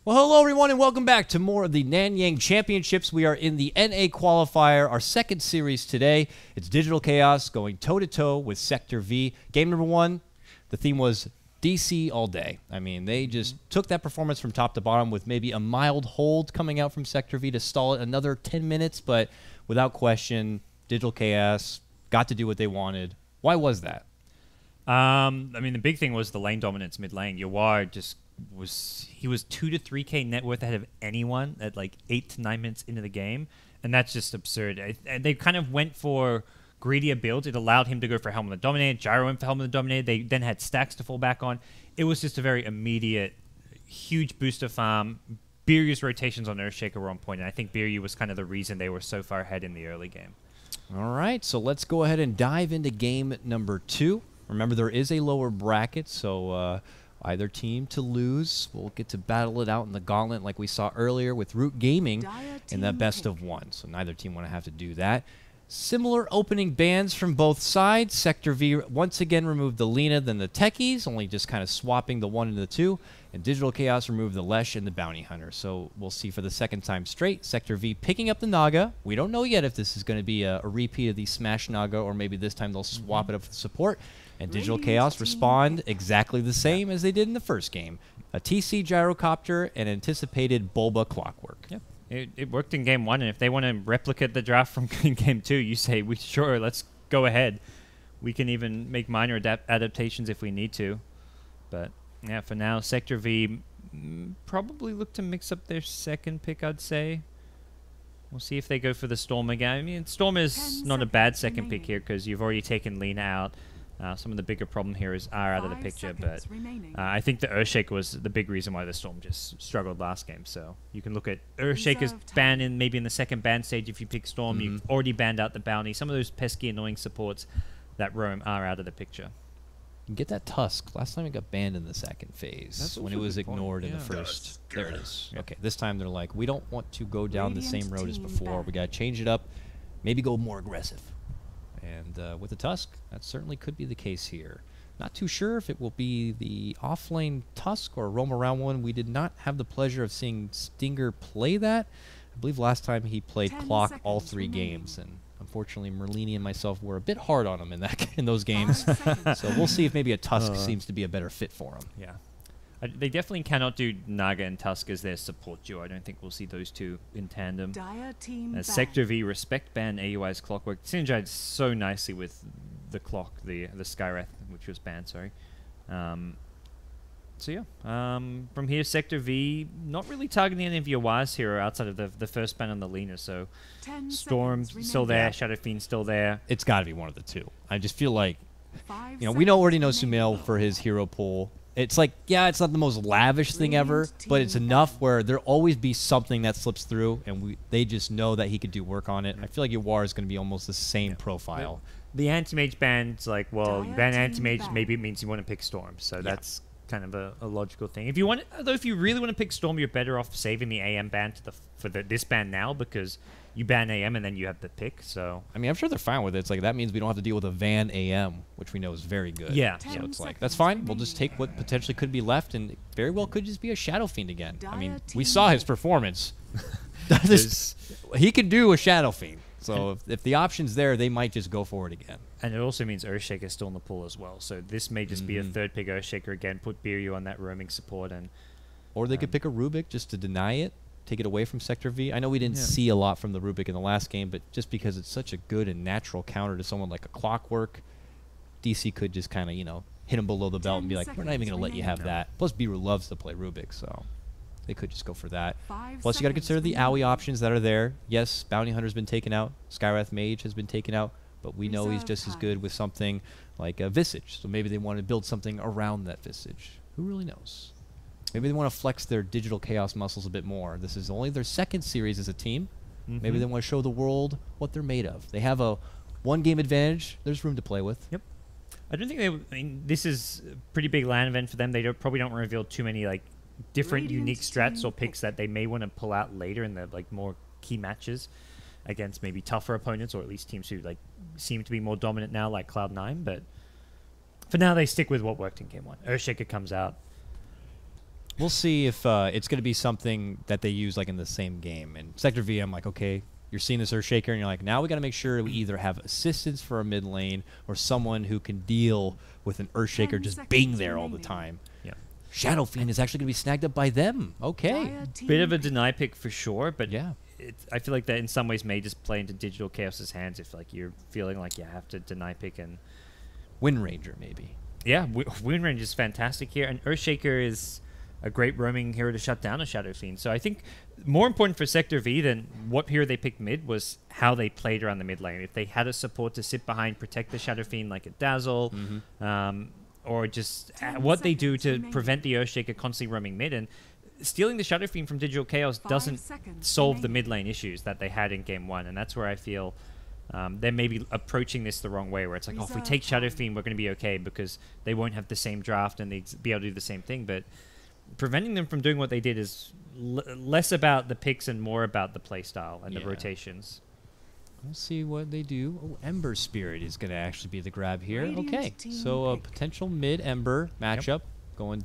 Well, hello everyone, and welcome back to more of the NYChampionships. We are in the NA Qualifier, our second series today. It's Digital Chaos going toe-to-toe with Sector V. Game number one, the theme was DC all day. I mean, they just took that performance from top to bottom with maybe a mild hold coming out from Sector V to stall it another 10 minutes, but without question, Digital Chaos got to do what they wanted. Why was that? I mean, the big thing was the lane dominance mid lane. Yawar just he was 2 to 3K net worth ahead of anyone at like 8 to 9 minutes into the game, and that's just absurd. They kind of went for greedier builds. It allowed him to go for Helmet of the Dominator. Gyro went for Helmet of the Dominator. They then had stacks to fall back on. It was just a very immediate, huge booster farm. Biryu's rotations on Earthshaker were on point, and I think Biryu was kind of the reason they were so far ahead in the early game. All right, so let's go ahead and dive into game number 2. Remember, there is a lower bracket, so either team to lose will get to battle it out in the gauntlet like we saw earlier with Root Gaming in that best of one. So neither team want to have to do that. Similar opening bans from both sides. Sector V once again removed the Lina, then the Techies, only just kind of swapping the 1 and the 2. And Digital Chaos removed the Lesh and the Bounty Hunter. So we'll see for the second time straight. Sector V picking up the Naga. We don't know yet if this is going to be a repeat of the Smash Naga, or maybe this time they'll swap it up for support. And Digital Chaos respond exactly the same as they did in the first game. A TC Gyrocopter and anticipated Bulba Clockwork. Yeah. It worked in game 1, and if they want to replicate the draft from game 2, you say, sure, let's go ahead. We can even make minor adaptations if we need to. But yeah, for now, Sector V probably look to mix up their second pick, I'd say. We'll see if they go for the Storm again. I mean, Storm is not a bad second pick here because you've already taken Lina out. Some of the bigger problem here is R out of the picture, but I think the Earthshaker was the big reason why the Storm just struggled last game. So you can look at Earthshaker's ban in maybe in the second ban stage if you pick Storm. You've already banned out the Bounty. Some of those pesky, annoying supports that roam are out of the picture. You get that Tusk. Last time it got banned in the second phase when it was ignored in the first. There it is. Yeah. Okay, this time they're like, we don't want to go down the same road as before. We got to change it up, maybe go more aggressive. And with the Tusk, that certainly could be the case here. Not too sure if it will be the offlane Tusk or roam around one. We did not have the pleasure of seeing Stinger play that. I believe last time he played Clock all 3 games, and unfortunately Merlini and myself were a bit hard on him in those games. So we'll see if maybe a Tusk seems to be a better fit for him. Yeah. They definitely cannot do Naga and Tusk as their support duo. I don't think we'll see those two in tandem. As Sector V respect ban AUI's Clockwork synergized so nicely with the Clock, the Skywrath, which was banned, sorry. So yeah, from here, Sector V not really targeting any of your wires here outside of the first ban on the Lina. So Storm's still there, Shadow Fiend's still there. It's got to be one of the two. I just feel like, you know, we already know Sumail for his hero pool. It's like, yeah, it's not the most lavish thing ever, but it's enough where there'll always be something that slips through, and they just know that he could do work on it. I feel like Yawar is going to be almost the same profile. The anti-mage ban's like, well, you ban anti-mage, maybe it means you want to pick Storm, so that's kind of a logical thing. If you want, though, if you really want to pick Storm, you're better off saving the AM ban for this ban now, because you ban AM and then you have the pick. So I mean, I'm sure they're fine with it. It's like that means we don't have to deal with a Van AM, which we know is very good. Yeah. So it's like that's fine. We'll just take what potentially could be left, and it very well could just be a Shadow Fiend again. I mean, we saw his performance. He can do a Shadow Fiend. So if the option's there, they might just go for it again. And it also means Earthshaker is still in the pool as well. So this may just be a third pick Earthshaker again. Put Biryu on that roaming support, or they could pick a Rubik just to deny it. Take it away from Sector V. I know we didn't see a lot from the Rubik in the last game, but just because it's such a good and natural counter to someone like a Clockwork, DC could just kind of, you know, hit him below the belt and be like, we're not even going to let you have that. Plus, Biru loves to play Rubik, so they could just go for that. Plus, you got to consider the AoE options that are there. Yes, Bounty Hunter's been taken out. Skywrath Mage has been taken out, but we know he's just as good with something like a Visage. So maybe they want to build something around that Visage. Who really knows? Maybe they want to flex their Digital Chaos muscles a bit more. This is only their second series as a team. Maybe they want to show the world what they're made of. They have a one-game advantage. There's room to play with. Yep. I don't think I mean, this is a pretty big LAN event for them. They probably don't reveal too many like different unique strats or picks that they may want to pull out later in the like more key matches against maybe tougher opponents, or at least teams who like seem to be more dominant now, like Cloud9. But for now, they stick with what worked in game 1. Earthshaker comes out. We'll see if it's going to be something that they use like in the same game. And Sector V, I'm like, okay, you're seeing this Earthshaker, and you're like, now we got to make sure we either have assistance for a mid lane or someone who can deal with an Earthshaker just being there all the time. Yeah. Shadow Fiend is actually going to be snagged up by them. Okay. Bit of a deny pick for sure, but Yeah. I feel like that in some ways may just play into Digital Chaos's hands if like you're feeling like you have to deny pick. And Wind Ranger, maybe. yeah, Wind Ranger is fantastic here, and Earthshaker is a great roaming hero to shut down a Shadow Fiend. So I think more important for Sector V than what hero they picked mid was how they played around the mid lane. If they had a support to sit behind, protect the Shadow Fiend like a Dazzle, or just what they do to prevent the Earthshaker constantly roaming mid. And stealing the Shadow Fiend from Digital Chaos doesn't solve the mid lane issues that they had in Game 1. And that's where I feel they may be approaching this the wrong way, where it's like, oh, if we take Shadow Fiend, we're going to be okay because they won't have the same draft and they'd be able to do the same thing. But preventing them from doing what they did is less about the picks and more about the playstyle and the rotations. We'll see what they do. Oh, Ember Spirit is going to actually be the grab here. Okay, so a potential mid-Ember matchup going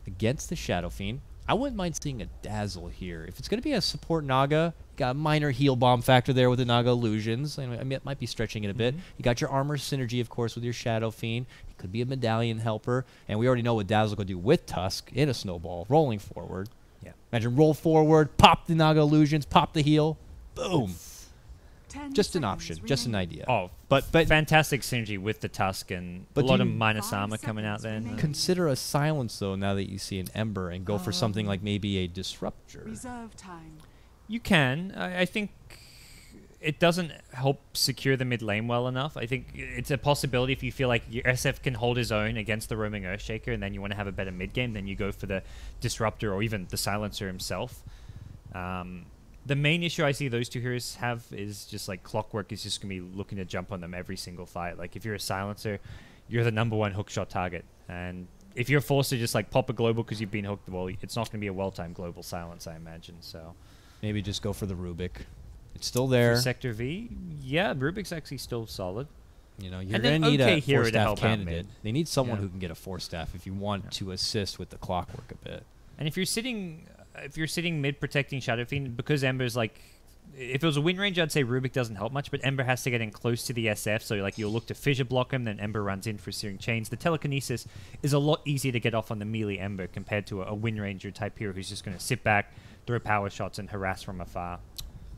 against the Shadow Fiend. I wouldn't mind seeing a Dazzle here. If it's going to be a support Naga, you got a minor heal bomb factor there with the Naga Illusions. I mean, it might be stretching it a bit. You got your armor synergy, of course, with your Shadow Fiend. It could be a Medallion helper. And we already know what Dazzle could do with Tusk in a snowball, rolling forward. Yeah. Imagine roll forward, pop the Naga Illusions, pop the heal. Boom. Just an option, just an idea. Oh, but fantastic synergy with the Tusk and a lot of minus armor coming out there. Consider a silence, though, now that you see an Ember, and go for something like maybe a Disruptor. Reserve time. You can. I think it doesn't help secure the mid lane well enough. I think it's a possibility if you feel like your SF can hold his own against the roaming Earthshaker and then you want to have a better mid game, then you go for the Disruptor or even the Silencer himself. The main issue I see those two heroes have is just like Clockwork is just going to be looking to jump on them every single fight. Like if you're a Silencer, you're the #1 hookshot target. And if you're forced to just like pop a global because you've been hooked, well, it's not going to be a well-timed global silence, I imagine. So maybe just go for the Rubik. It's still there. For Sector V, yeah, Rubik's actually still solid. You know, you're going to need a hero Force Staff candidate. They need someone who can get a Force Staff if you want to assist with the Clockwork a bit. And if you're sitting mid protecting Shadow Fiend, because Ember's like, if it was a win range, I'd say Rubik doesn't help much, but Ember has to get in close to the SF, so like you'll look to fissure block him, then Ember runs in for Searing Chains. The telekinesis is a lot easier to get off on the melee Ember compared to a Wind Ranger type hero who's just going to sit back, throw power shots, and harass from afar.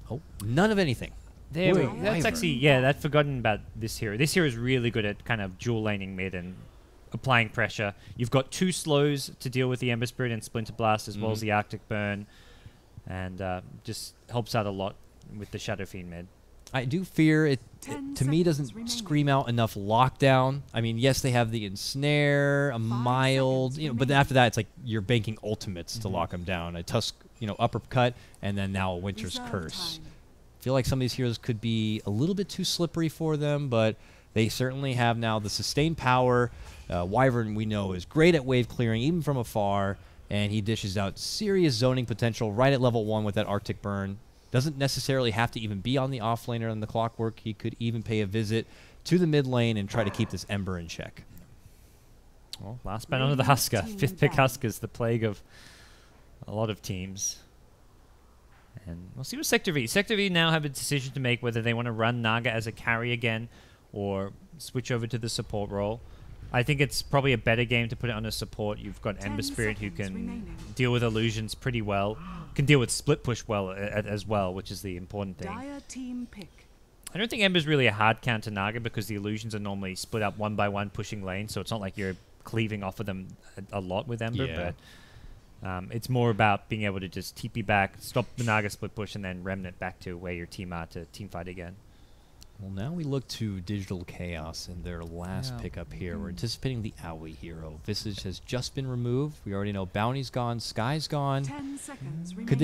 Oh, none of anything. There we go. That's actually, yeah, that's forgotten about this hero. This hero is really good at kind of dual laning mid and applying pressure. You've got 2 slows to deal with the Ember Spirit and Splinter Blast, as well as the Arctic Burn, and just helps out a lot with the Shadow Fiend mid. I do fear it to me doesn't scream out enough lockdown. I mean, yes, they have the ensnare, a mild, but then after that, it's like you're banking ultimates to lock them down. A Tusk, uppercut, and then now a Winter's Curse. I feel like some of these heroes could be a little bit too slippery for them, but they certainly have now the sustained power. Wyvern, we know, is great at wave clearing, even from afar, and he dishes out serious zoning potential right at level 1 with that Arctic Burn. Doesn't necessarily have to even be on the offlaner on the Clockwork. He could even pay a visit to the mid lane and try to keep this Ember in check. Well, last man under the Husker. 5th pick Huskers, the plague of a lot of teams. And we'll see what Sector V. Sector V now have a decision to make whether they want to run Naga as a carry again or switch over to the support role. I think it's probably a better game to put it on a support. You've got Ember Spirit who can deal with illusions pretty well, can deal with split push well as well, which is the important thing. I don't think Ember's really a hard counter Naga because the illusions are normally split up 1 by 1 pushing lane, so it's not like you're cleaving off of them a lot with Ember, but it's more about being able to just TP back, stop the Naga split push, and then remnant back to where your team are to team fight again. Well, now we look to Digital Chaos and their last pickup here. We're anticipating the Aoi hero. Visage has just been removed. We already know Bounty's gone, Sky's gone. 10 seconds Could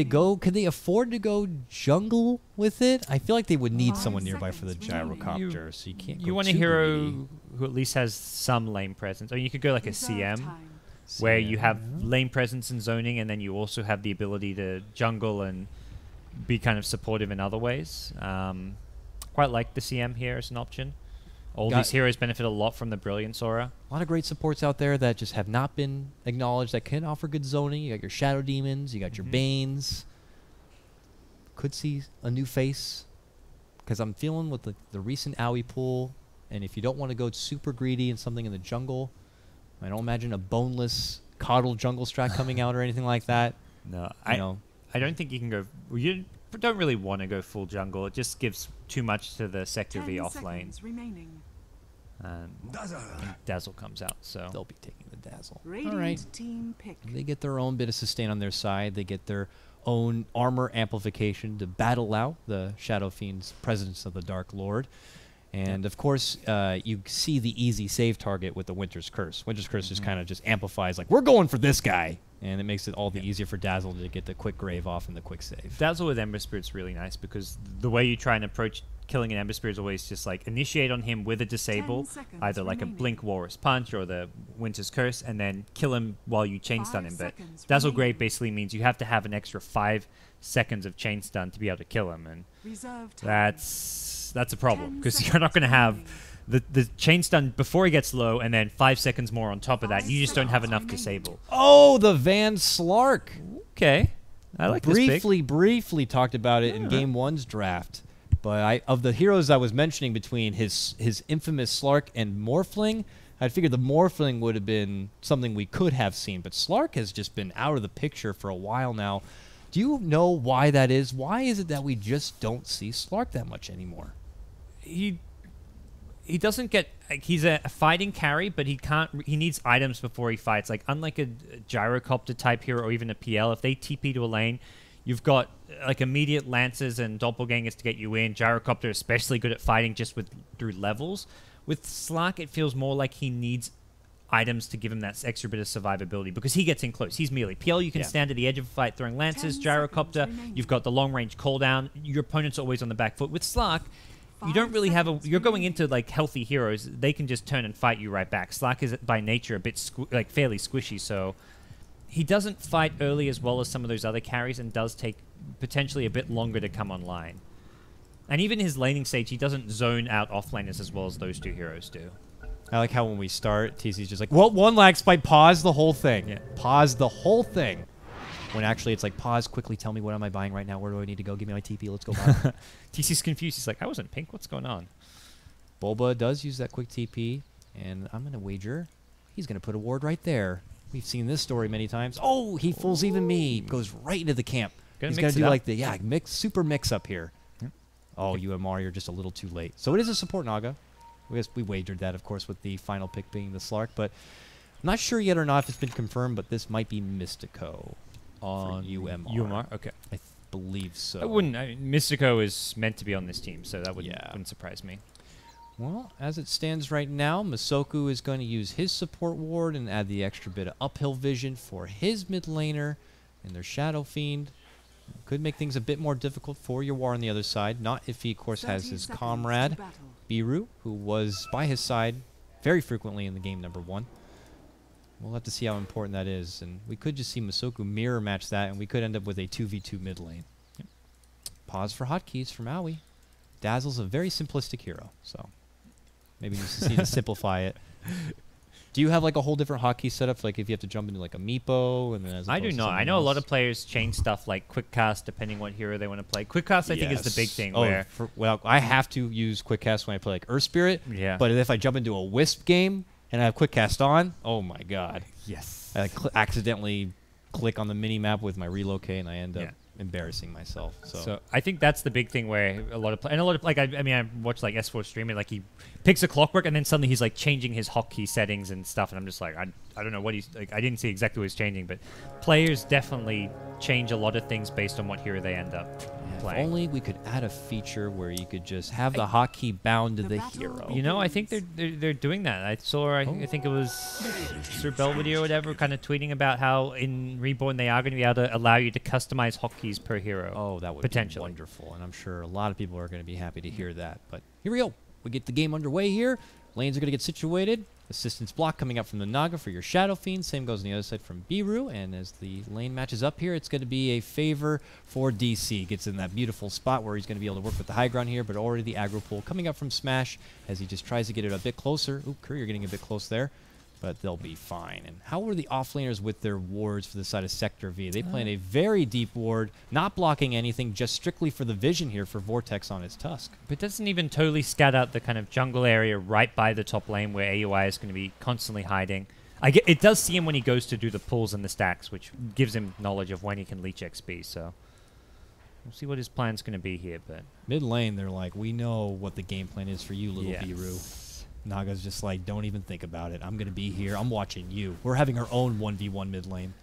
they afford to go jungle with it? I feel like they would need someone nearby for the gyrocopter, so you can't. You want a hero who at least has some lane presence. I mean, you could go like a CM, where you have lane presence and zoning, and then you also have the ability to jungle and be kind of supportive in other ways. Quite like the CM here as an option. All these heroes benefit a lot from the Brilliance Aura. A lot of great supports out there that just have not been acknowledged that can offer good zoning. You got your Shadow Demons, you got your Banes. Could see a new face, because I'm feeling with the recent Owie pool, and if you don't want to go super greedy and something in the jungle, I don't imagine a boneless coddle jungle strat coming out or anything like that. No, I don't think you can go. You don't really want to go full jungle. It just gives too much to the Sector V off lane. And Dazzle comes out, so they'll be taking the Dazzle. Radiant All right. team pick. They get their own bit of sustain on their side. They get their own armor amplification to battle out the Shadow Fiend's presence of the Dark Lord. And, of course, you see the easy save target with the Winter's Curse. Winter's Curse just kind of just amplifies, like, we're going for this guy. And it makes it all the easier for Dazzle to get the quick grave off and the quick save. Dazzle with Ember Spirit's really nice because the way you try and approach killing an Ember Spirit is always just like initiate on him with a disable, either like a Blink Walrus Punch or the Winter's Curse, and then kill him while you chain stun him. But Dazzle Grave basically means you have to have an extra 5 seconds of chain stun to be able to kill him, and that's a problem because you're not going to have the chain stun before he gets low, and then 5 seconds more on top of that. You just don't have enough disable. Oh, the Van Slark. Okay. I like this pick. Briefly talked about it in Game 1's draft. But of the heroes I was mentioning between his infamous Slark and Morphling, I figured the Morphling would have been something we could have seen. But Slark has just been out of the picture for a while now. Do you know why that is? Why is it that we just don't see Slark that much anymore? He doesn't get, like, he's a fighting carry, but he needs items before he fights. Like, unlike a Gyrocopter type hero or even a PL, if they TP to a lane, you've got like immediate lances and doppelgangers to get you in. Gyrocopter especially good at fighting just through levels. With Slark, it feels more like he needs items to give him that extra bit of survivability because he gets in close. He's melee. PL, you can stand at the edge of a fight throwing lances. Gyrocopter, you've got the long range cooldown. Your opponent's always on the back foot. With Slark, you don't really have you're going into like healthy heroes. They can just turn and fight you right back. Slark is by nature a bit fairly squishy, so he doesn't fight early as well as some of those other carries and does take potentially a bit longer to come online. And even his laning stage, he doesn't zone out offlaners as well as those two heroes do. I like how when we start, TC's just like, well, one lag spike, pause the whole thing. Yeah. Pause the whole thing. When actually it's like, pause, quickly tell me what am I buying right now, where do I need to go, give me my TP, let's go buy. TC's confused, he's like, I wasn't pink, what's going on? Bulba does use that quick TP, and I'm going to wager he's going to put a ward right there. We've seen this story many times. Oh, he fools even me. Goes right into the camp. He's going to do like the super mix up here. Yep. Oh, UMR, you're just a little too late. So it is a support Naga. We wagered that, of course, with the final pick being the Slark. But I'm not sure yet or not if it's been confirmed, but this might be Mystico on UMR. UMR? Okay. I believe so. I wouldn't. Mystico is meant to be on this team, so that wouldn't surprise me. Well, as it stands right now, Masoku is going to use his support ward and add the extra bit of uphill vision for his mid laner and their Shadow Fiend. Could make things a bit more difficult for your war on the other side. Not if he, of course, has his comrade, Biru, who was by his side very frequently in the game number 1. We'll have to see how important that is. And we could just see Masoku mirror match that, and we could end up with a 2v2 mid lane. Yep. Pause for hotkeys from Owie. Dazzle's a very simplistic hero, so maybe you just need to simplify it. Do you have like a whole different hotkey setup, like if you have to jump into like a Meepo? And then as I do not. I know a lot of players change stuff like quick cast depending what hero they want to play. Quick cast, I think, is the big thing. Well, I have to use quick cast when I play like Earth Spirit. Yeah. But if I jump into a Wisp game and I have quick cast on, oh my god. Yes. I accidentally click on the mini map with my relocate and I end up embarrassing myself. So I think that's the big thing where a lot of I watch like S4 stream it, like he picks a Clockwork and then suddenly he's like changing his hotkey settings and stuff, and I'm just like I don't know what he's like. I didn't see exactly what he's changing, but players definitely change a lot of things based on what hero they end up playing. If only we could add a feature where you could just have the hotkey bound to the hero. You know, I think they're doing that. I saw I think it was Sir Belvedere or whatever kind of tweeting about how in Reborn they are going to be able to allow you to customize hotkeys per hero. Oh, that would be wonderful, and I'm sure a lot of people are going to be happy to hear that. But here we go. We get the game underway here. Lanes are going to get situated. Assistance block coming up from the Naga for your Shadow Fiend. Same goes on the other side from Biru. And as the lane matches up here, it's going to be a favor for DC. Gets in that beautiful spot where he's going to be able to work with the high ground here, but already the aggro pull coming up from Smash as he just tries to get it a bit closer. Ooh, Courier getting a bit close there, but they'll be fine. And how are the offlaners with their wards for the side of Sector V? They play in a very deep ward, not blocking anything, just strictly for the vision here for Vortex on his Tusk. But it doesn't even totally scout out the kind of jungle area right by the top lane where AUI is going to be constantly hiding. It does see him when he goes to do the pulls and the stacks, which gives him knowledge of when he can leech XP, so we'll see what his plan's going to be here. But mid lane, they're like, we know what the game plan is for you, little yes. Biru. Naga's just like, don't even think about it. I'm going to be here. I'm watching you. We're having our own 1v1 mid lane.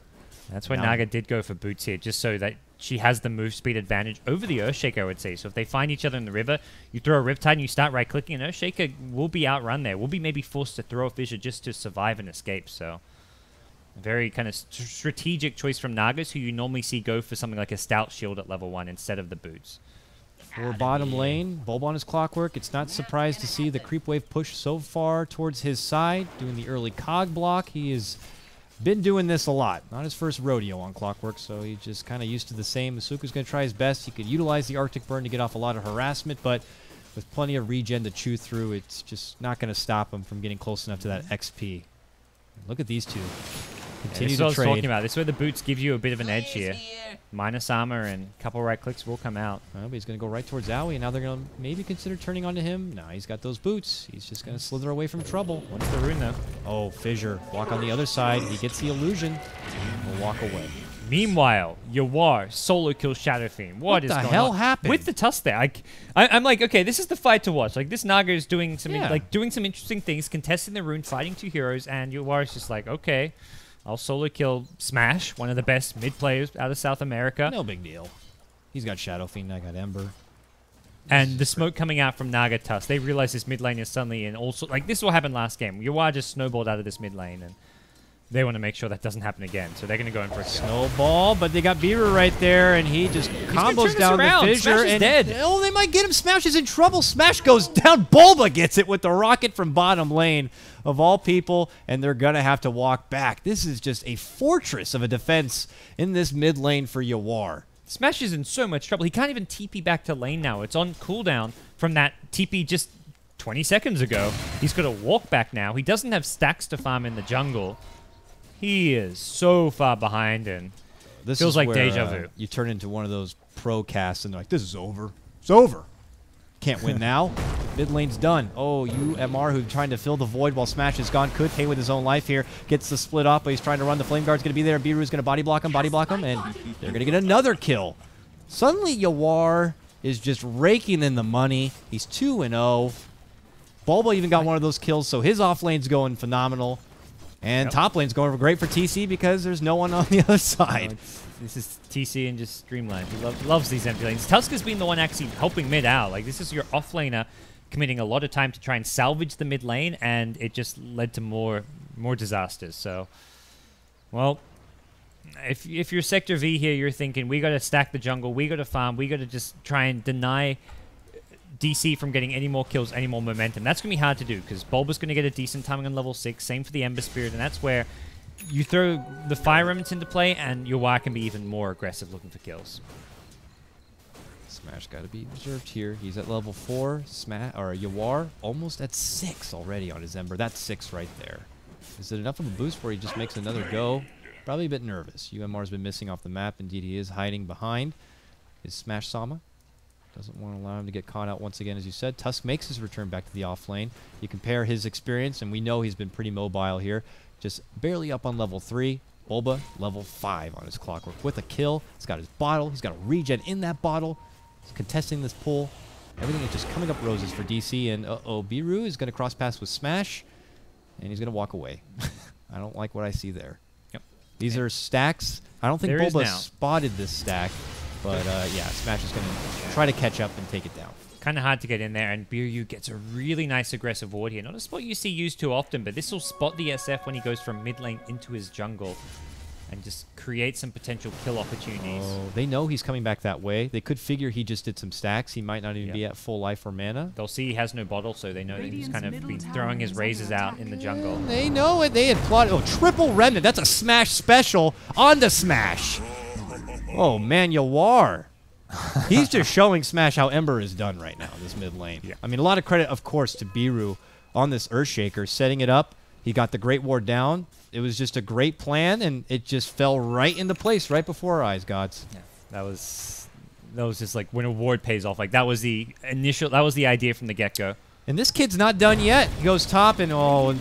That's why Naga did go for boots here, just so that she has the move speed advantage over the Earthshaker, I would say. So if they find each other in the river, you throw a Riptide and you start right-clicking, and Earthshaker will be outrun there. We'll be maybe forced to throw a Fissure just to survive and escape. So a very kind of strategic choice from Nagas, who you normally see go for something like a Stout Shield at level 1 instead of the boots. For bottom lane, Bulb on his clockwork. It's not surprised to see the creep wave push so far towards his side, doing the early cog block. He has been doing this a lot. Not his first rodeo on clockwork, so he's just kind of used to the same. Masuka's going to try his best. He could utilize the Arctic Burn to get off a lot of harassment, but with plenty of regen to chew through, it's just not going to stop him from getting close enough to that XP. Look at these two. Continue to trade. This is what I was talking about. This is where the boots give you a bit of an edge here. Minus armor and a couple right clicks will come out. Well, but he's going to go right towards Owie, and now they're going to maybe consider turning onto him. No, he's got those boots. He's just going to slither away from trouble. What's the rune, though? Oh, Fissure. Walk on the other side. He gets the illusion. And will walk away. Meanwhile, Yawar solo kills Shadow Fiend. What is the going hell on? happened? With the Tusk there. I'm like, okay, this is the fight to watch. Like, this Naga is doing some doing some interesting things, contesting the rune, fighting two heroes, and Yawar is just like, okay, I'll solo kill Smash, one of the best mid players out of South America. No big deal. He's got Shadow Fiend, I got Ember. And the smoke coming out from Naga Tusk, they realize this mid lane is suddenly in also like this is what happened last game. Yawar just snowballed out of this mid lane, and they want to make sure that doesn't happen again. So they're going to go in for a kill. Snowball, but they got Beaver right there, and he just combos down the Fissure. Smash is dead. Oh, they might get him. Smash is in trouble. Smash goes down. Bulba gets it with the rocket from bottom lane, of all people, and they're going to have to walk back. This is just a fortress of a defense in this mid lane for Yawar. Smash is in so much trouble. He can't even TP back to lane now. It's on cooldown from that TP just 20 seconds ago. He's got to walk back now. He doesn't have stacks to farm in the jungle. He is so far behind, and this feels like where, deja vu. You turn into one of those pro casts, and they're like, this is over. It's over. Can't win now. Mid lane's done. Oh, UMR, who's trying to fill the void while Smash is gone, could pay with his own life here. Gets the split off, but he's trying to run. The Flame Guard's going to be there, and Biru's going to body block him, and they're going to get another kill. Suddenly, Yawar is just raking in the money. He's 2-0. Bulba even got one of those kills, so his off lane's going phenomenal. And top lane's going great for TC because there's no one on the other side. No, this is TC and just Streamline. He loves these empty lanes. Tusk has been the one actually helping mid out. Like, this is your offlaner committing a lot of time to try and salvage the mid lane, and it just led to more disasters. So, well, if you're Sector V here, you're thinking, we got to stack the jungle, we got to farm, we got to just try and deny DC from getting any more kills, any more momentum. That's going to be hard to do because Bulba's going to get a decent timing on level 6. Same for the Ember Spirit, and that's where you throw the Fire Remnants into play, and Yawar can be even more aggressive looking for kills. Smash got to be reserved here. He's at level 4. Yawar almost at 6 already on his Ember. That's 6 right there. Is it enough of a boost where he just makes another go? Probably a bit nervous. UMR's been missing off the map. Indeed, he is hiding behind his Smash Sama. Doesn't want to allow him to get caught out once again, as you said. Tusk makes his return back to the off lane. You compare his experience, and we know he's been pretty mobile here. Just barely up on level 3. Bulba, level 5 on his clockwork with a kill. He's got his bottle. He's got a regen in that bottle. He's contesting this pull. Everything is just coming up roses for DC, and Biru is going to cross paths with Smash, and he's going to walk away. I don't like what I see there. Yep. These are stacks. I don't think There is Bulba now. spotted this stack. But, yeah, Smash is going to try to catch up and take it down. Kind of hard to get in there, and Biru gets a really nice aggressive ward here. Not a spot you see used too often, but this will spot the SF when he goes from mid lane into his jungle. and just create some potential kill opportunities. Oh, they know he's coming back that way. They could figure he just did some stacks. He might not even be Yeah. at full life or mana. They'll see he has no bottle, so they know that he's kind of been throwing his razors out in the jungle. They know it. They had plotted. Oh, triple remnant. That's a smash special on the smash. Oh, man, Yawar. He's just showing Smash how Ember is done right now in this mid lane. Yeah. I mean, a lot of credit, of course, to Biru on this Earthshaker, setting it up. He got the Great Ward down. It was just a great plan, and it just fell right into place right before our eyes, gods. Yeah, that was just like when a ward pays off. Like that was the idea from the get-go. And this kid's not done yet. He goes top, and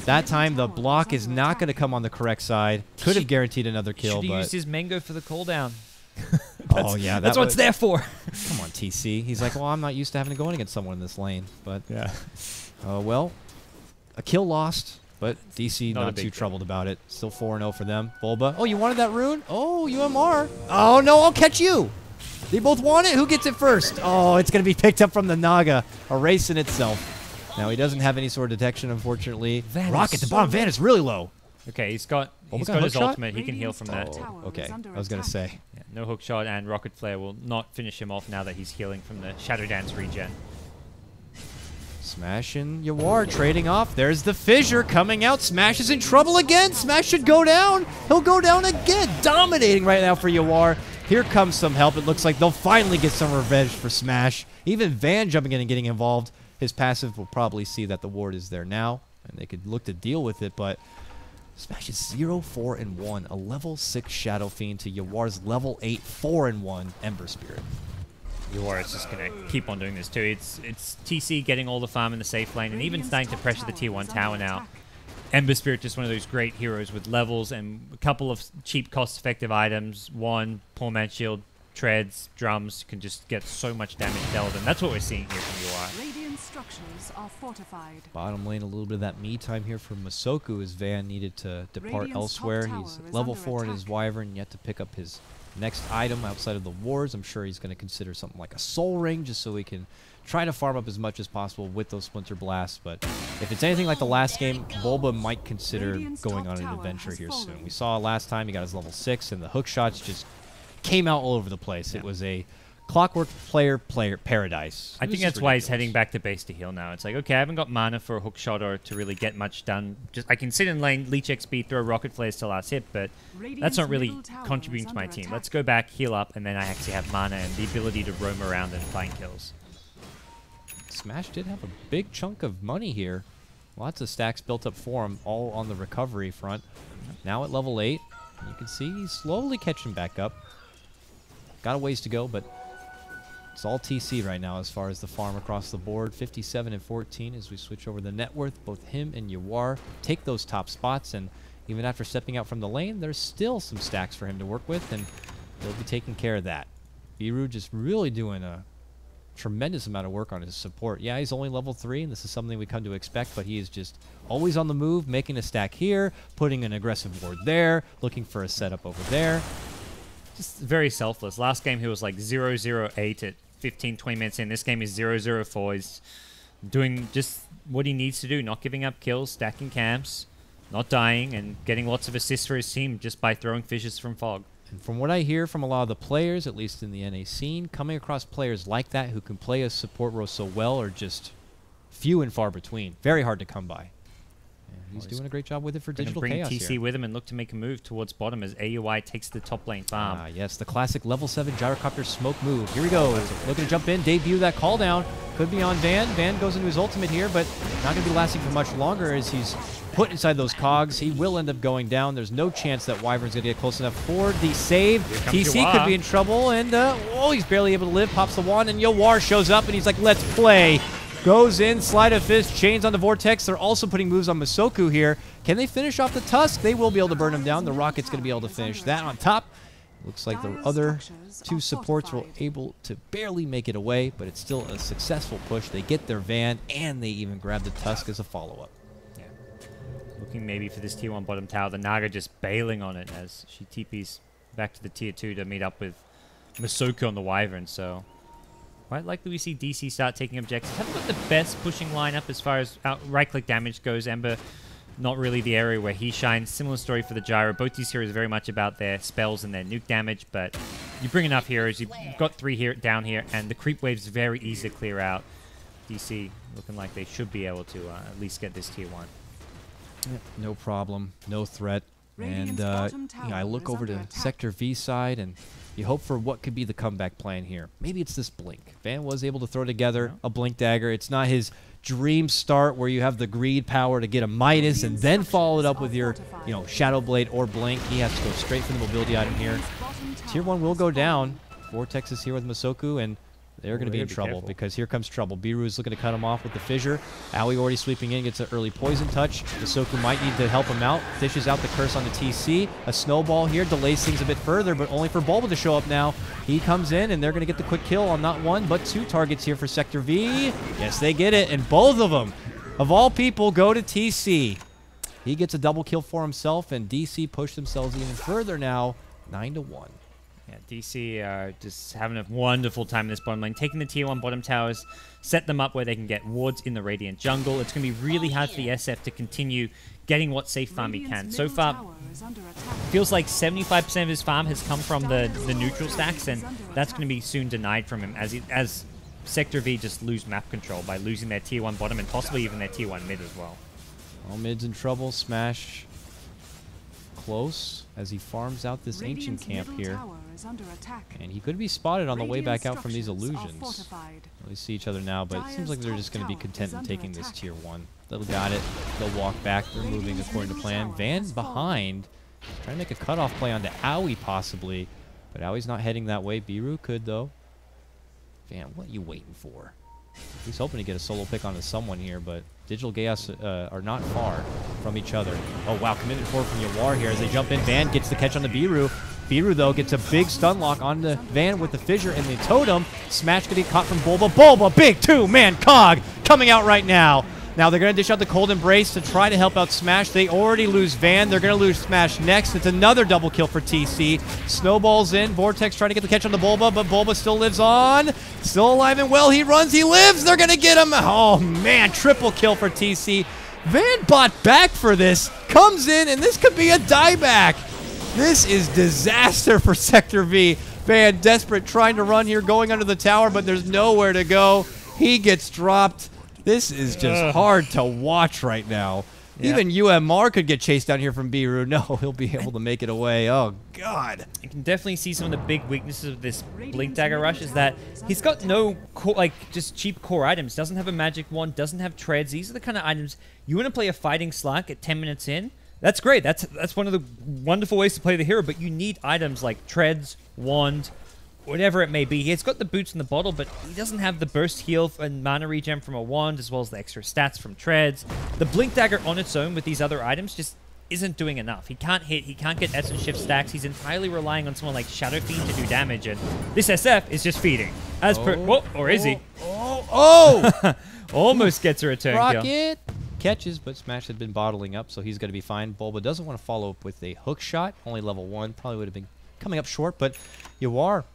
that time the block is not going to come on the correct side. Could have guaranteed another kill, Should have but used his mango for the cooldown. oh yeah, That's what it's there for. Come on, TC. He's like, well, I'm not used to having to go in against someone in this lane, but Yeah. well, a kill lost. But DC Not a not big too deal. troubled about it. Still 4-0 for them. Bulba. Oh, you wanted that rune? Oh, UMR. Oh, no, I'll catch you. They both want it? Who gets it first? Oh, it's going to be picked up from the Naga, erasing itself. Now, he doesn't have any sort of detection, unfortunately. Van Rock is at the so bottom. Van is really low. Okay, he's got Bulba got his hook shot? ultimate. He can heal from that. Oh, okay. I was going to say. Yeah, no hook shot, and Rocket Flare will not finish him off now that he's healing from the Shadow Dance regen. Smash and Yawar trading off. There's the fissure coming out. Smash is in trouble again. Smash should go down. He'll go down again. Dominating right now for Yawar. Here comes some help. It looks like they'll finally get some revenge for Smash. Even Van jumping in and getting involved. His passive will probably see that the ward is there now, and they could look to deal with it, but Smash is 0-4-1. A level 6 Shadow Fiend to Yawar's level 8 4-1 Ember Spirit. Yawar is just going to keep on doing this too. It's TC getting all the farm in the safe lane and even starting to pressure the tier 1 tower now. Ember Spirit, just one of those great heroes with levels and a couple of cheap cost-effective items. One, Poor Man's Shield, treads, drums, can just get so much damage dealt, and that's what we're seeing here from Yawar. Radiant structures are fortified. Bottom lane, a little bit of that me time here for Masoku as Van needed to depart Radiant's elsewhere. top He's tower is level under 4 in his attack. Wyvern, yet to pick up his next item outside of the wars. I'm sure he's going to consider something like a Soul Ring just so he can try to farm up as much as possible with those Splinter Blasts. But if it's anything like the last game, Bulba might consider Radiant's going top on an tower adventure has here soon. fallen. We saw last time he got his level 6, and the hook shots just came out all over the place. Yeah. It was a clockwork player paradise. I It was think just that's why he's ridiculous. heading back to base to heal now. It's like, okay, I haven't got mana for a hook shot or to really get much done. Just I can sit in lane, leech XP, throw rocket flares till last hit, but that's not really contributing to my team. Let's go back, heal up, and then I actually have mana and the ability to roam around and find kills. Smash did have a big chunk of money here. Lots of stacks built up for him, all on the recovery front. Now at level 8, you can see he's slowly catching back up. Got a ways to go, but it's all TC right now as far as the farm across the board. 57 and 14 as we switch over the net worth. Both him and Yawar take those top spots, and even after stepping out from the lane, there's still some stacks for him to work with, and he'll be taking care of that. Biru just really doing a tremendous amount of work on his support. Yeah, he's only level 3, and this is something we come to expect, but he is just always on the move, making a stack here, putting an aggressive ward there, looking for a setup over there. Just very selfless. Last game he was like 0-0-8 at 15, 20 minutes in. This game is 0-0-4. He's doing just what he needs to do, not giving up kills, stacking camps, not dying, and getting lots of assists for his team just by throwing fishes from fog. And from what I hear from a lot of the players, at least in the NA scene, coming across players like that who can play a support role so well are just few and far between. Very hard to come by. And he's doing a great job with it for Gonna Digital bring Chaos TC here. with him and look to make a move towards bottom as AUI takes the top lane farm. Ah, yes, the classic level 7 gyrocopter smoke move. Here he goes. Looking to jump in, debut that call down. Could be on Van. Van goes into his ultimate here, but not going to be lasting for much longer as he's put inside those cogs. He will end up going down. There's no chance that Wyvern's going to get close enough for the save. comes TC Yawar. could be in trouble, and he's barely able to live. Pops the wand, and Yawar shows up, and he's like, let's play. Goes in, slide of fist, chains on the Vortex. They're also putting moves on Masoku here. Can they finish off the Tusk? They will be able to burn him down. The Rocket's going to be able to finish that on top. Looks like the other two supports were able to barely make it away, but it's still a successful push. They get their Van, and they even grab the Tusk as a follow-up. Yeah. Looking maybe for this tier 1 bottom tower. The Naga just bailing on it as she TPs back to the tier 2 to meet up with Masoku on the Wyvern, so quite likely we see DC start taking objectives. Haven't got the best pushing lineup as far as right-click damage goes. Ember not really the area where he shines. Similar story for the Gyro. Both these heroes are very much about their spells and their nuke damage, but you bring enough heroes, you've got 3 here down here, and the creep wave's very easy to clear out. DC looking like they should be able to at least get this tier 1. Yep, no problem, no threat. And bottom you know, I look tower is over to under attack. Sector V side, and you hope for what could be the comeback plan here. Maybe it's this blink. Van was able to throw together a blink dagger. It's not his dream start where you have the greed power to get a Midas and then follow it up with your, you know, Shadow Blade or blink. He has to go straight for the mobility item here. Tier 1 will go down. Vortex is here with Masoku, and they're going to be in trouble because here comes trouble. Biru is looking to cut him off with the fissure. Aoi already sweeping in, gets an early poison touch. Masoku might need to help him out. Dishes out the curse on the TC. A snowball here delays things a bit further, but only for Bulba to show up now. He comes in, and they're going to get the quick kill on not 1, but 2 targets here for Sector V. Yes, they get it, and both of them, of all people, go to TC. He gets a double kill for himself, and DC push themselves even further now, 9-1. Yeah, DC are just having a wonderful time in this bottom lane, taking the tier 1 bottom towers, set them up where they can get wards in the Radiant jungle. It's going to be really hard for the SF to continue getting what safe farm he can. So far, feels like 75% of his farm has come from the neutral stacks, and that's going to be soon denied from him as Sector V just lose map control by losing their tier 1 bottom and possibly even their tier 1 mid as well. All mid's in trouble. Smash close as he farms out this ancient camp here. And he could be spotted on the way back out from these illusions. We see each other now, but it seems like they're just going to be content in taking this tier 1. They'll got it. They'll walk back. They're moving according to plan. Van behind. Trying to make a cutoff play onto Aoi possibly. But Aoi's not heading that way. Biru could, though. Van, what are you waiting for? He's hoping to get a solo pick onto someone here, but Digital Chaos are not far from each other. Oh, wow. Committed forward from Yawar here as they jump in. Van gets the catch on the Biru. Biru, though, gets a big stun lock on the Van with the fissure and the totem. Smash getting caught from Bulba. Bulba, big 2-man cog coming out right now. Now they're going to dish out the Cold Embrace to try to help out Smash. They already lose Van. They're going to lose Smash next. It's another double kill for TC. Snowballs in. Vortex trying to get the catch on the Bulba, but Bulba still lives on. Still alive and well. He runs. He lives. They're going to get him. Oh, man. Triple kill for TC. Van bought back for this. Comes in, and this could be a dieback. This is disaster for Sector V. Van desperate trying to run here, going under the tower, but there's nowhere to go. He gets dropped. This is just hard to watch right now. Yeah. Even UMR could get chased down here from Biru. No, he'll be able to make it away. Oh, God. You can definitely see some of the big weaknesses of this Blink Dagger Rush is that he's got no, just cheap core items. Doesn't have a magic wand, doesn't have treads. These are the kind of items you want to play a fighting Slack at 10 minutes in. That's great. That's one of the wonderful ways to play the hero, but you need items like treads, wand, whatever it may be. He's got the boots in the bottle, but he doesn't have the burst heal and mana regen from a wand, as well as the extra stats from treads. The Blink Dagger on its own with these other items just isn't doing enough. He can't hit, he can't get Essence Shift stacks. He's entirely relying on someone like Shadow Fiend to do damage, and this SF is just feeding. As per... Whoa, or is he? Almost gets a return Rocket kill. Catches, but Smash had been bottling up, so he's going to be fine. Bulba doesn't want to follow up with a hook shot. Only level 1. Probably would have been coming up short, but Yawar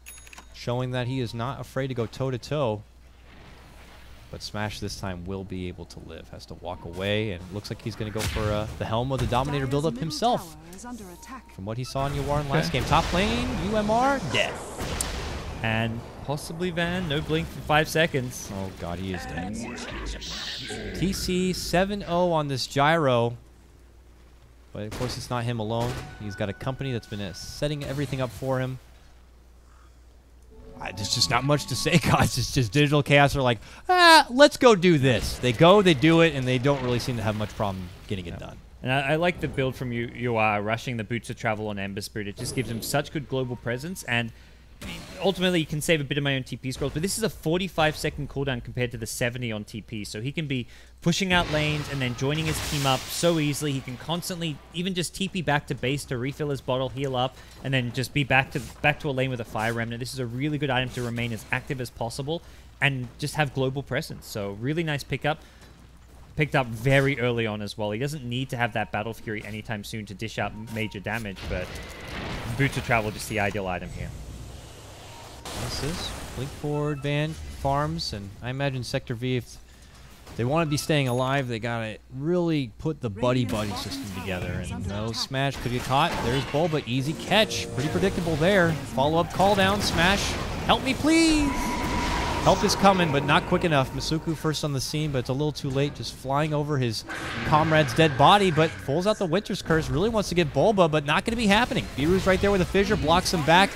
showing that he is not afraid to go toe-to-toe. But Smash this time will be able to live. Has to walk away, and it looks like he's going to go for the helm of the Dominator build-up himself. From what he saw in Yawar in last game. Top lane, UMR, dead. And possibly Van, no blink for 5 seconds. Oh, God, he is dead. TC 7-0 on this Gyro. But, of course, it's not him alone. He's got a company that's been setting everything up for him. There's just not much to say, guys. It's just Digital Chaos are like, let's go do this. They go, they do it, and they don't really seem to have much problem getting it done. And I like the build from you are rushing the Boots of Travel on Ember Spirit. It just gives him such good global presence, and ultimately you can save a bit of my own TP scrolls, but this is a 45-second cooldown compared to the 70 on TP, so he can be pushing out lanes and then joining his team up so easily. He can constantly even just TP back to base to refill his bottle, heal up, and then just be back to a lane with a Fire Remnant. This is a really good item to remain as active as possible and just have global presence. So really nice pickup. Picked up very early on as well. He doesn't need to have that Battle Fury anytime soon to dish out major damage, but Boots of Travel just the ideal item here. This is Blink forward, Van farms, and I imagine Sector V, if They want to be staying alive. They got to really put the buddy-buddy system together. And no smash could get caught. There's Bulba. Easy catch. Pretty predictable there. Follow-up call down. Smash. Help me, please. Help is coming, but not quick enough. Masuku first on the scene, but it's a little too late. Just flying over his comrade's dead body, but pulls out the Winter's Curse. Really wants to get Bulba, but not going to be happening. Biru's right there with a fissure. Blocks him back.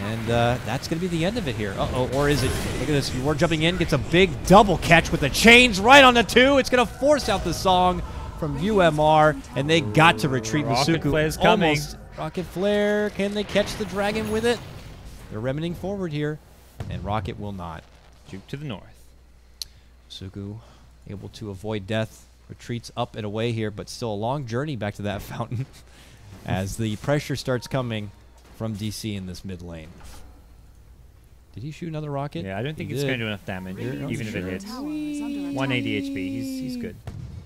And that's going to be the end of it here. Uh-oh, or is it? Look at this. We're jumping in. Gets a big double catch with the chains right on the 2. It's going to force out the song from UMR, and they got to retreat. Rocket Masuku Flare's coming. almost. Rocket Flare. Can they catch the dragon with it? They're remedying forward here, and Rocket will not. Juke to the north. Masuku able to avoid death. Retreats up and away here, but still a long journey back to that fountain as the pressure starts coming from DC in this mid lane. Did he shoot another rocket? Yeah, I don't think He it's did. going to do enough damage, even if it hits. Tower is under attack. 180 HP. He's good.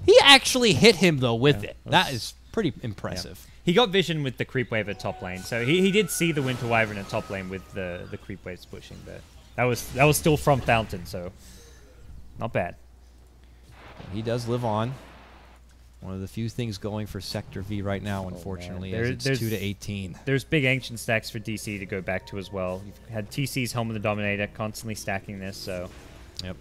He actually hit him though with Yeah, it. that's- That is pretty impressive. He got vision with the creep wave at top lane, so he did see the Winter Wyvern at top lane with the creep waves pushing, but that was still from Fountain, so not bad. He does live on. One of the few things going for Sector V right now, unfortunately, man. as it's There's- 2-18. There's big ancient stacks for DC to go back to as well. You've had TC's Helm of the Dominator constantly stacking this, so Yep.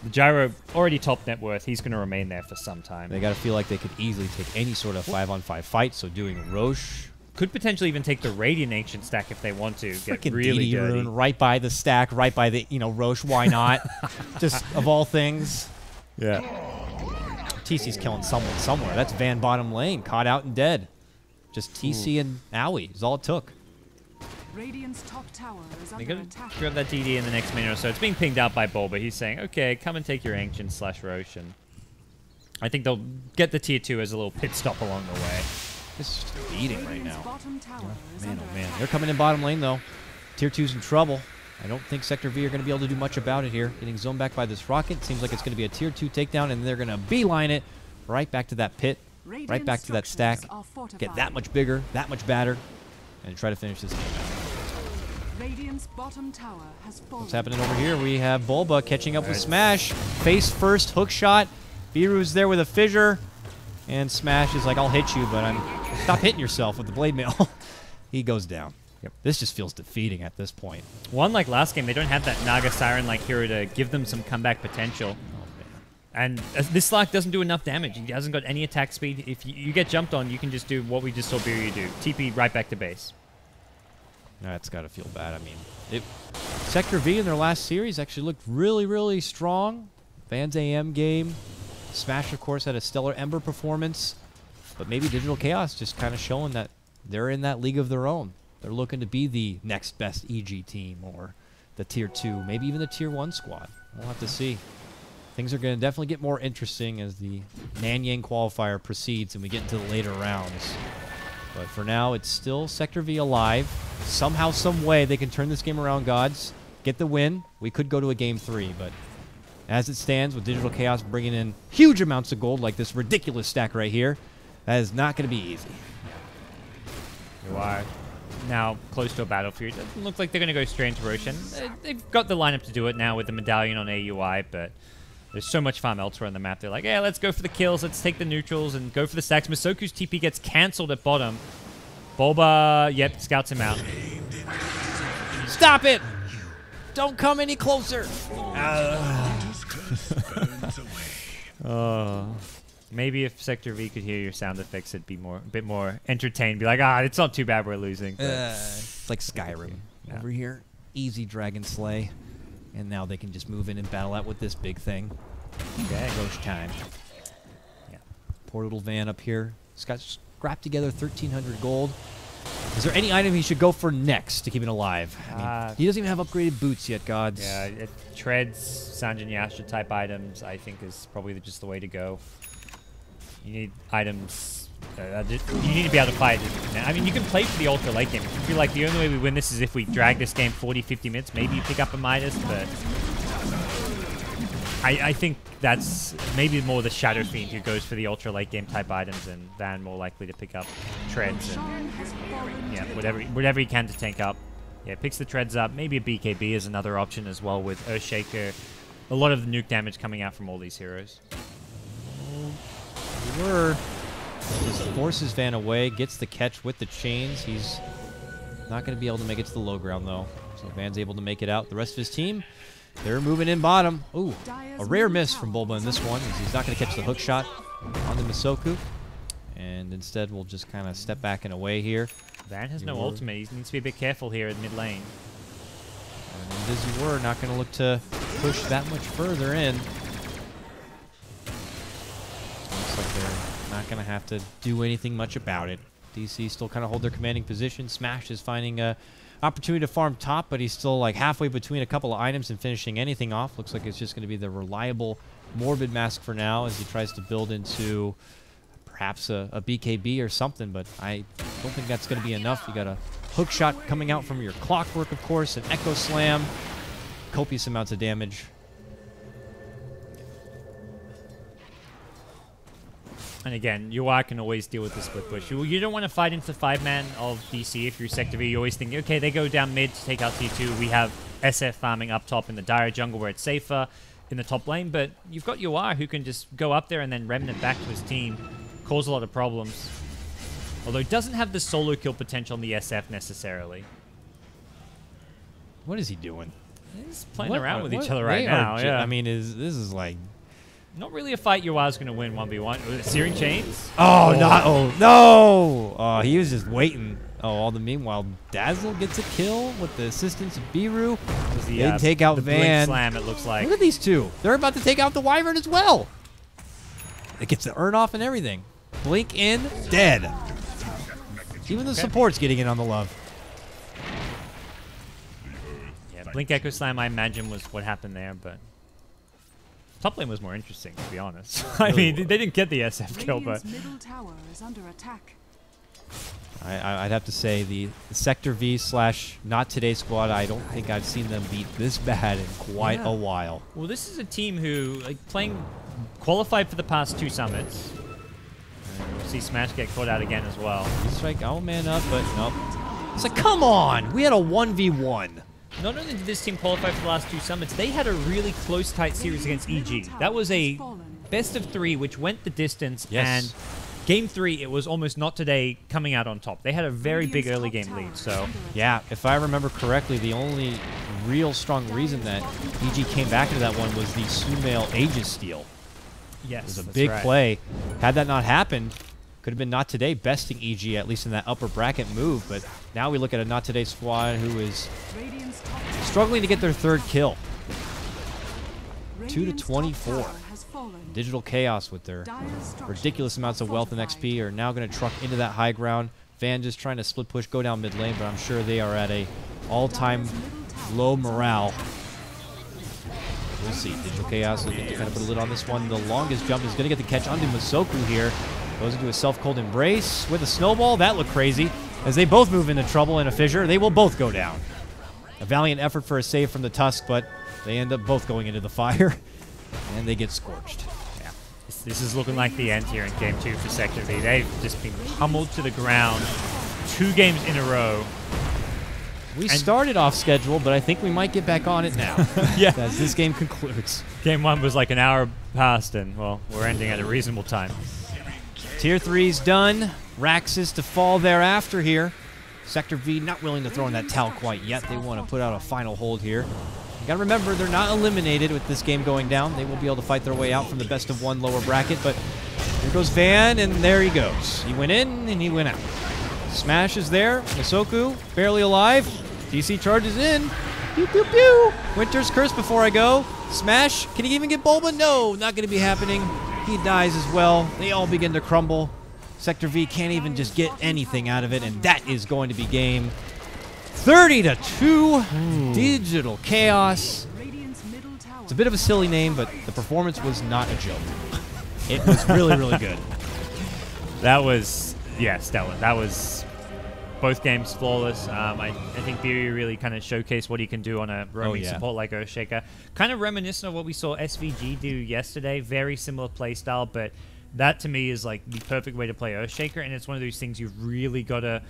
the Gyro already top net worth. He's going to remain there for some time. They got to feel like they could easily take any sort of 5-on-5 fight. So doing Roche, Could potentially even take the Radiant Ancient stack if they want to. Get freaking really DD dirty. rune right by the stack, right by the Roche. Why not? Just of all things. Yeah. TC's killing someone somewhere. That's Van bottom lane, caught out and dead. Just TC and Owie is all it took. Radiant's top tower is They're under going attack. to grab that DD in the next minute or so. It's being pinged out by Bulba. He's saying, okay, come and take your Ancient / Roche. And I think they'll get the tier 2 as a little pit stop along the way. This is just a beating right Radiant's now. bottom tower is Man, under oh man. attack. They're coming in bottom lane, though. Tier 2's in trouble. I don't think Sector V are going to be able to do much about it here. Getting zoned back by this rocket. Seems like it's going to be a tier 2 takedown, and they're going to beeline it right back to that pit, right Radiant back to that stack. structures are fortified. Get that much bigger, that much badder, and try to finish this game out. Radiant's bottom tower has fallen. What's happening over here? We have Bulba catching up with Smash. Face first, hook shot. Biru's there with a fissure. And Smash is like, I'll hit you, but stop hitting yourself with the blade mail. He goes down. Yep. This just feels defeating at this point. One, like last game, they don't have that Naga Siren-like hero to give them some comeback potential. And this Slark doesn't do enough damage. He hasn't got any attack speed. If you get jumped on, you can just do what we just saw Biru do. TP right back to base. That's got to feel bad. I mean, Sector V in their last series actually looked really, really strong. Van's AM game. Smash, of course, had a stellar Ember performance. But maybe Digital Chaos just kind of showing that they're in that league of their own. They're looking to be the next best EG team or the tier 2, maybe even the tier 1 squad. We'll have to see. Things are going to definitely get more interesting as the Nanyang qualifier proceeds and we get into the later rounds. But for now, it's still Sector V alive. Somehow, some way, they can turn this game around, gods. Get the win. We could go to a game 3, but as it stands, with Digital Chaos bringing in huge amounts of gold, like this ridiculous stack right here, that is not going to be easy. You are now close to a battlefield. It doesn't look like they're going to go straight into Roshan. They've got the lineup to do it now with the medallion on AUI, but there's so much farm elsewhere on the map. They're like, yeah, let's go for the kills. Let's take the neutrals and go for the stacks. Masoku's TP gets cancelled at bottom. Bulba, yep, scouts him out. Stop it! Don't come any closer! Maybe if Sector V could hear your sound effects, it'd be a bit more entertained. Be like, it's not too bad we're losing. But It's like Skyrim. Yeah. Over here, easy dragon slay. And now they can just move in and battle out with this big thing. okay. Roche time. Yeah. Poor little Van up here. He's got scrapped together 1,300 gold. Is there any item he should go for next to keep it alive? I mean, he doesn't even have upgraded boots yet, gods. Yeah, treads, Sanjin Yasha type items, I think is probably just the way to go. You need items. You need to be able to fight. I mean, you can play for the ultra late game. If you feel like the only way we win this is if we drag this game 40, 50 minutes, maybe you pick up a Midas, but I think that's maybe more the Shadow Fiend who goes for the ultra late game type items, and Van more likely to pick up treads and yeah, whatever he can to tank up. Yeah, picks the treads up. Maybe a BKB is another option as well with Earthshaker a lot of the nuke damage coming out from all these heroes. Just forces Van away, gets the catch with the chains. He's not going to be able to make it to the low ground, though. So Van's able to make it out. The rest of his team, they're moving in bottom. Ooh, a rare miss from Bulba in this one, as he's not going to catch the hook shot on the Misoku. And instead, we'll just kind of step back and away here. Van has no ultimate. He needs to be a bit careful here in mid lane. And as you were, not going to look to push that much further in. Looks like they're not going to have to do anything much about it. DC still kind of hold their commanding position. Smash is finding a opportunity to farm top, but he's still like halfway between a couple of items and finishing anything off. Looks like it's just going to be the reliable Morbid Mask for now as he tries to build into perhaps a BKB or something, but I don't think that's going to be enough. You got a hook shot coming out from your Clockwork, of course, an Echo Slam, copious amounts of damage. And again, UI can always deal with the split push. You don't want to fight into the 5-man of DC if you're Sector V. You always think, okay, they go down mid to take out T2. We have SF farming up top in the Dire jungle where it's safer in the top lane. But you've got UI who can just go up there and then remnant back to his team. Cause a lot of problems. Although it doesn't have the solo kill potential on the SF necessarily. What is he doing? He's playing around with each other right now. Yeah. I mean, this is like... Not really a fight UI's going to win 1v1. Searing Chains? Oh, no! Oh, he was just waiting. Oh, all the meanwhile, Dazzle gets a kill with the assistance of Biru. They take out the Van. Blink Slam, it looks like. Look at these two. They're about to take out the Wyvern as well. It gets the earn off and everything. Blink in, dead. Even the support's getting in on the love. Yeah, Blink Echo Slam, I imagine, was what happened there, but top lane was more interesting, to be honest. I mean, they didn't get the SF kill, but middle tower is under attack. I'd have to say the Sector V / Not Today squad, I don't think I've seen them beat this bad in quite a while. Well, this is a team who, like, qualified for the past 2 summits. And we'll see Smash get caught out again as well. He's like, oh man up, but nope. It's like, come on! We had a 1v1. Not only did this team qualify for the last 2 summits, they had a really close, tight series against EG. That was a best of 3, which went the distance, and Game 3, it was almost Not Today coming out on top. They had a very big early game lead, so... Yeah, if I remember correctly, the only real strong reason that EG came back into that one was the Sumail Aegis steal. Yes, it was a big play. Had that not happened, could have been Not Today besting EG, at least in that upper bracket move, but now we look at a Not Today squad who is struggling to get their 3rd kill. 2-24. Digital Chaos with their ridiculous amounts of wealth and XP are now going to truck into that high ground. Van just trying to split push, go down mid lane, but I'm sure they are at a all-time low morale. We'll see. Digital Chaos looking to kind of put a lid on this one. The longest jump is going to get the catch onto Misoku here. Goes into a self-cold embrace with a snowball. That looked crazy. As they both move into trouble in a fissure, they will both go down. A valiant effort for a save from the Tusk, but they end up both going into the fire, and they get scorched. Yeah. This is looking like the end here in Game 2 for Sector V. They've just been pummeled to the ground 2 games in a row. We started off schedule, but I think we might get back on it now. Yeah. As this game concludes. Game 1 was like an hour past, and, well, we're ending at a reasonable time. Tier 3's done. Raxus to fall thereafter here. Sector V not willing to throw in that towel quite yet. They want to put out a final hold here. You got to remember, they're not eliminated with this game going down. They will be able to fight their way out from the best of 1 lower bracket, but here goes Van, and there he goes. He went in, and he went out. Smash is there. Misoku, barely alive. DC charges in. Pew, pew, pew. Winter's Curse before I go. Smash. Can he even get Bulba? No, not going to be happening. He dies as well. They all begin to crumble. Sector V can't even just get anything out of it, and that is going to be game 30-2. Digital Chaos. It's a bit of a silly name, but the performance was not a joke. It was really, really good. That was, yes, that was both games flawless. I think Beery really kind of showcased what he can do on a roaming support like Earthshaker. Kind of reminiscent of what we saw SVG do yesterday. Very similar playstyle, but that to me is like the perfect way to play Earthshaker, and it's one of those things you've really got to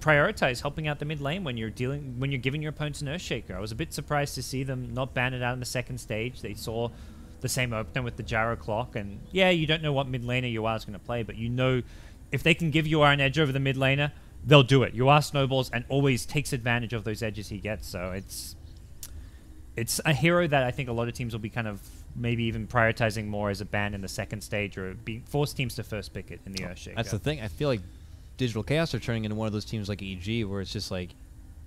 prioritize helping out the mid lane when you're giving your opponents an Earthshaker. I was a bit surprised to see them not ban it out in the second stage. They saw the same opener with the Gyro Clock, and yeah, you don't know what mid laner UR is going to play, but you know if they can give UR an edge over the mid laner, they'll do it. UR snowballs and always takes advantage of those edges he gets, so it's a hero that I think a lot of teams will be kind of maybe even prioritizing more as a ban in the second stage, or force teams to first pick it in the Earthshaker. That's the thing. I feel like Digital Chaos are turning into one of those teams like EG, where it's just like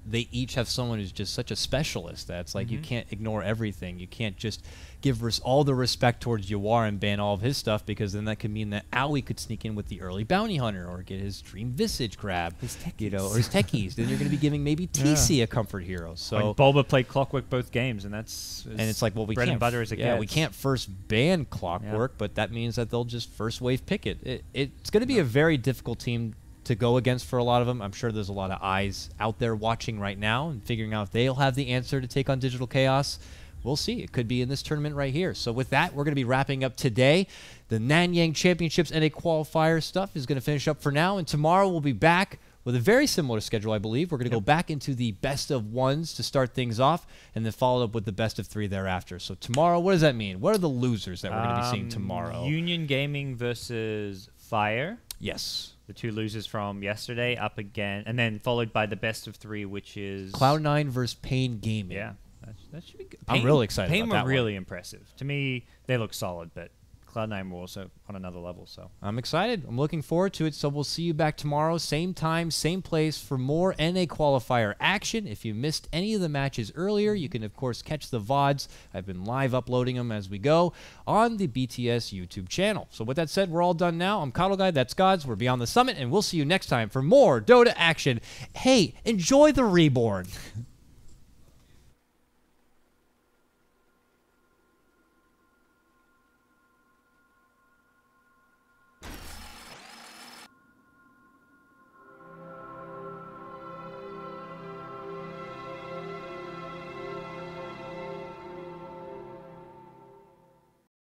they each have someone who's just such a specialist that's like you can't ignore everything. You can't just give all the respect towards Yawar and ban all of his stuff, because then that could mean that Owie could sneak in with the early Bounty Hunter or get his Dream Visage grab, or his techies. Then you're going to be giving maybe TC a comfort hero. So Bulba played Clockwork both games, and it's like, well, we bread can't, and butter as it gets. we can't first ban Clockwork, but that means that they'll just first wave pick it. It's going to be a very difficult team to go against for a lot of them. I'm sure there's a lot of eyes out there watching right now and figuring out if they'll have the answer to take on Digital Chaos. We'll see. It could be in this tournament right here. So with that, we're going to be wrapping up today. The NYChampionships and a qualifier stuff is going to finish up for now, and tomorrow we'll be back with a very similar schedule, I believe. We're going to go back into the best of ones to start things off, and then follow up with the best of three thereafter. So tomorrow, what does that mean? What are the losers that we're going to be seeing tomorrow? Union Gaming versus Fire. Yes. The two losers from yesterday up again, and then followed by the best of three, which is Cloud9 versus Pain Gaming. Yeah, that should be good. I'm really excited Pain about that were really one. impressive. To me, they look solid, but Cloud9 were also on another level. So I'm excited. I'm looking forward to it. So we'll see you back tomorrow, same time, same place, for more NA qualifier action. If you missed any of the matches earlier, you can of course catch the VODs. I've been live uploading them as we go on the BTS YouTube channel. So with that said, we're all done now. I'm Coddle Guy, that's Gods. We're beyond the summit, and we'll see you next time for more Dota action. Hey, enjoy the Reborn.